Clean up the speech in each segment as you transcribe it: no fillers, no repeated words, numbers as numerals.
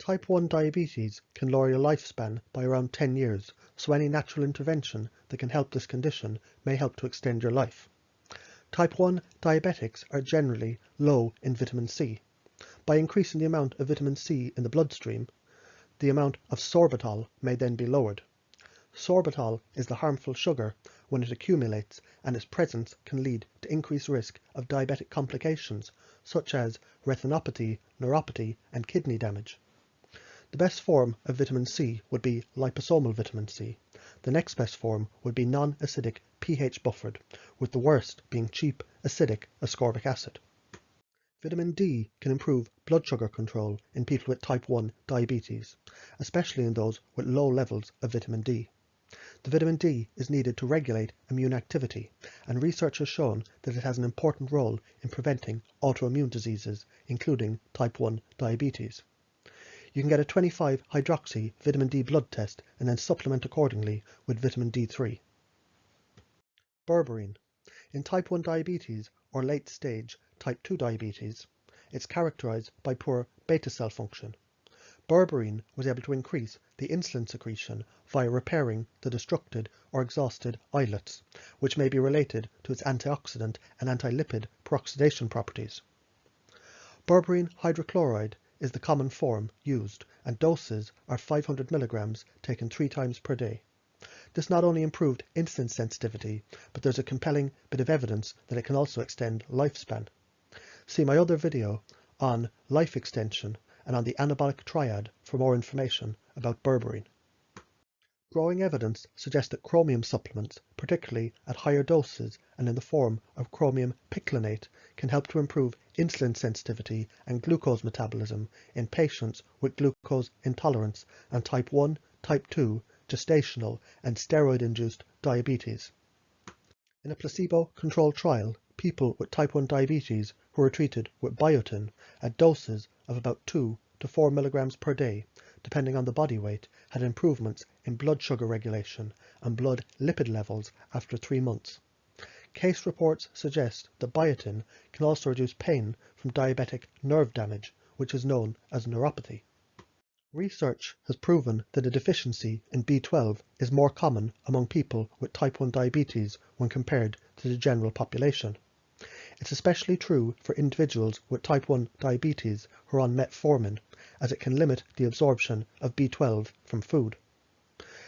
Type 1 diabetes can lower your lifespan by around 10 years, so any natural intervention that can help this condition may help to extend your life. Type 1 diabetics are generally low in vitamin C. By increasing the amount of vitamin C in the bloodstream, the amount of sorbitol may then be lowered. Sorbitol is the harmful sugar when it accumulates, and its presence can lead to increased risk of diabetic complications such as retinopathy, neuropathy, and kidney damage. The best form of vitamin C would be liposomal vitamin C. The next best form would be non-acidic pH buffered, with the worst being cheap acidic ascorbic acid. Vitamin D can improve blood sugar control in people with type 1 diabetes, especially in those with low levels of vitamin D. The vitamin D is needed to regulate immune activity, and research has shown that it has an important role in preventing autoimmune diseases, including type 1 diabetes. You can get a 25-hydroxy vitamin D blood test and then supplement accordingly with vitamin D3. Berberine. In type 1 diabetes or late-stage type 2 diabetes, it's characterized by poor beta cell function. Berberine was able to increase the insulin secretion via repairing the destructed or exhausted islets, which may be related to its antioxidant and anti-lipid peroxidation properties. Berberine hydrochloride is the common form used, and doses are 500 milligrams taken 3 times per day. This not only improved insulin sensitivity, but there's a compelling bit of evidence that it can also extend lifespan. See my other video on life extension and on the anabolic triad for more information about berberine. Growing evidence suggests that chromium supplements, particularly at higher doses and in the form of chromium piclinate, can help to improve insulin sensitivity and glucose metabolism in patients with glucose intolerance and type 1, type 2, gestational and steroid-induced diabetes. In a placebo-controlled trial, people with type 1 diabetes who were treated with biotin at doses of about 2 to 4 milligrams per day, depending on the body weight, had improvements in blood sugar regulation and blood lipid levels after 3 months. Case reports suggest that biotin can also reduce pain from diabetic nerve damage, which is known as neuropathy. Research has proven that a deficiency in B12 is more common among people with type 1 diabetes when compared to the general population. It's especially true for individuals with type 1 diabetes who are on metformin, as it can limit the absorption of B12 from food.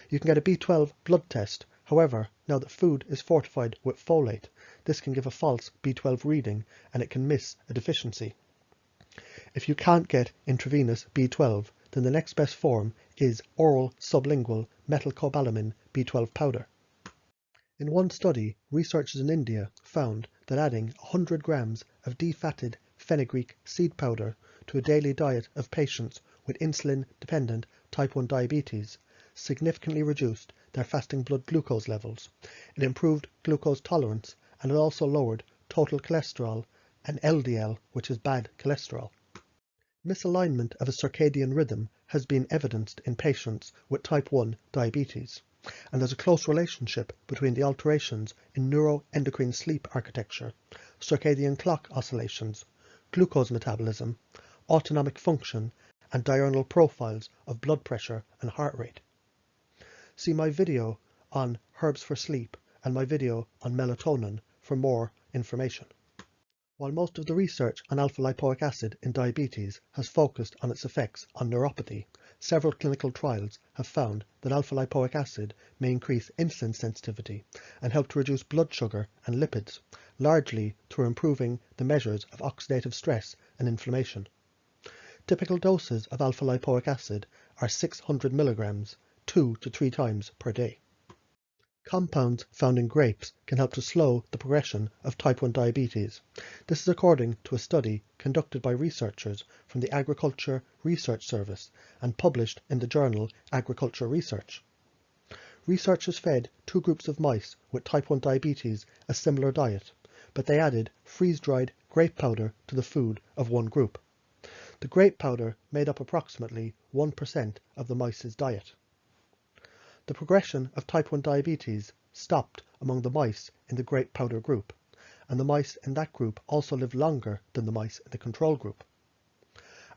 You can get a B12 blood test. However, now that food is fortified with folate, this can give a false B12 reading and it can miss a deficiency. If you can't get intravenous B12, then the next best form is oral sublingual methylcobalamin B12 powder. In one study, researchers in India found that adding 100 grams of defatted fenugreek seed powder to a daily diet of patients with insulin-dependent type 1 diabetes significantly reduced their fasting blood glucose levels. It improved glucose tolerance, and it also lowered total cholesterol and LDL, which is bad cholesterol. Misalignment of a circadian rhythm has been evidenced in patients with type 1 diabetes, and there's a close relationship between the alterations in neuroendocrine sleep architecture, circadian clock oscillations, glucose metabolism, autonomic function, and diurnal profiles of blood pressure and heart rate. See my video on herbs for sleep and my video on melatonin for more information. While most of the research on alpha-lipoic acid in diabetes has focused on its effects on neuropathy, several clinical trials have found that alpha-lipoic acid may increase insulin sensitivity and help to reduce blood sugar and lipids, largely through improving the measures of oxidative stress and inflammation. Typical doses of alpha-lipoic acid are 600 milligrams, 2 to 3 times per day. Compounds found in grapes can help to slow the progression of type 1 diabetes. This is according to a study conducted by researchers from the Agriculture Research Service and published in the journal Agriculture Research. Researchers fed 2 groups of mice with type 1 diabetes a similar diet, but they added freeze-dried grape powder to the food of one group. The grape powder made up approximately 1% of the mice's diet. The progression of type 1 diabetes stopped among the mice in the grape powder group, and the mice in that group also lived longer than the mice in the control group.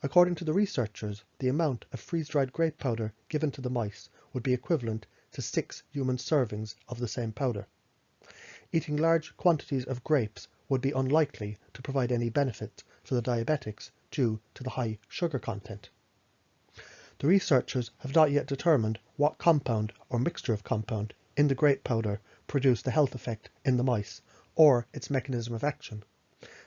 According to the researchers, the amount of freeze-dried grape powder given to the mice would be equivalent to 6 human servings of the same powder. Eating large quantities of grapes would be unlikely to provide any benefit for the diabetics due to the high sugar content. The researchers have not yet determined what compound or mixture of compound in the grape powder produced the health effect in the mice, or its mechanism of action.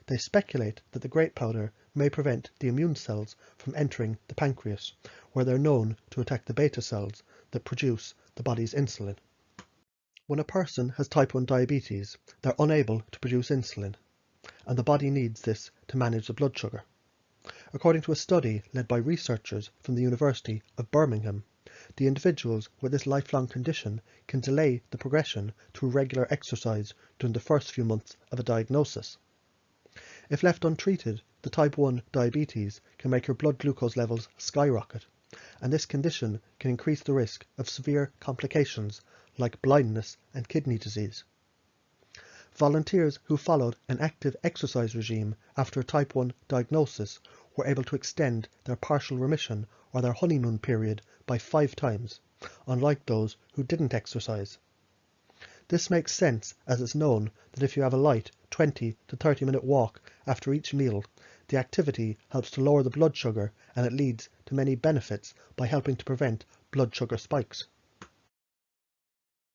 They speculate that the grape powder may prevent the immune cells from entering the pancreas, where they're known to attack the beta cells that produce the body's insulin. When a person has type 1 diabetes, they're unable to produce insulin, and the body needs this to manage the blood sugar. According to a study led by researchers from the University of Birmingham, the individuals with this lifelong condition can delay the progression through regular exercise during the first few months of a diagnosis. If left untreated, the type 1 diabetes can make your blood glucose levels skyrocket, and this condition can increase the risk of severe complications like blindness and kidney disease. Volunteers who followed an active exercise regime after a type 1 diagnosis were able to extend their partial remission or their honeymoon period by 5 times, unlike those who didn't exercise. This makes sense, as it's known that if you have a light 20 to 30 minute walk after each meal, the activity helps to lower the blood sugar, and it leads to many benefits by helping to prevent blood sugar spikes.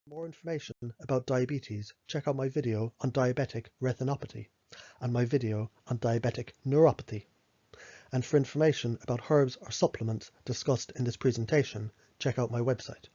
For more information about diabetes, check out my video on diabetic retinopathy and my video on diabetic neuropathy. And for information about herbs or supplements discussed in this presentation, check out my website.